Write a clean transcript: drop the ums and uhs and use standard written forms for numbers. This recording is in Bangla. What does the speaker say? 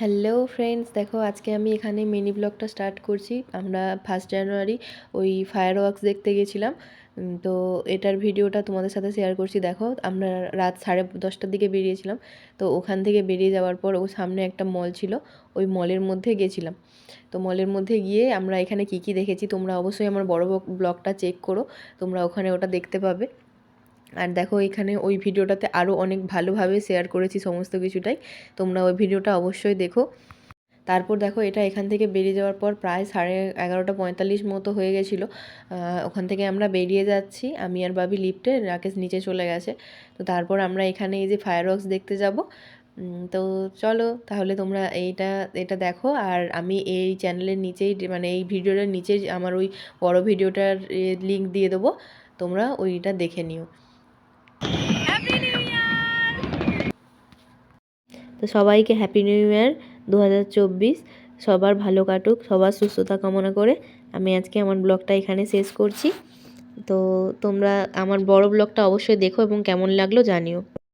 হ্যালো ফ্রেন্ডস, দেখো আজকে আমি এখানে মিনি ব্লগটা স্টার্ট করছি। আমরা 1 জানুয়ারি ওই ফায়ার ওয়ার্কস দেখতে গেছিলাম। তো এটার ভিডিওটা তোমাদের সাথে শেয়ার করছি। দেখো আমরা রাত 10:30টার দিকে বেরিয়েছিলাম। তো ওখান থেকে বেরিয়ে যাওয়ার পর সামনে একটা মল ছিল, ওই মলের মধ্যে গেছিলাম। তো মলের মধ্যে গিয়ে আমরা এখানে কি কি দেখেছি তোমরা অবশ্যই আমার বড় ব্লগটা চেক করো, তোমরা ওখানে ওটা দেখতে পাবে। আর দেখো এখানে ওই ভিডিওটাতে আরও অনেক ভালোভাবে শেয়ার করেছি সমস্ত কিছুটাই, তোমরা ওই ভিডিওটা অবশ্যই দেখো। তারপর দেখো এটা এখান থেকে বেরিয়ে যাওয়ার পর প্রায় 11:45 মতো হয়ে গেছিলো। ওখান থেকে আমরা বেরিয়ে যাচ্ছি, আমি আর বাবি লিফটে, রাকেশ নিচে চলে গেছে। তো তারপর আমরা এখানে এই যে ফায়ার ওয়ার্কস দেখতে যাব। তো চলো তাহলে তোমরা এটা দেখো। আর আমি এই চ্যানেলের নিচেই মানে এই ভিডিওটার নিচেই আমার ওই বড় ভিডিওটার লিঙ্ক দিয়ে দেবো, তোমরা ওইটা দেখে নিও। তো সবাইকে হ্যাপি নিউ ইয়ার 2024। সবার ভালো কাটুক, সবার সুস্থতা কামনা করে আমি আজকে আমার ব্লগটা এখানে শেষ করছি। তো তোমরা আমার বড় ব্লগটা অবশ্যই দেখো এবং কেমন লাগলো জানিও।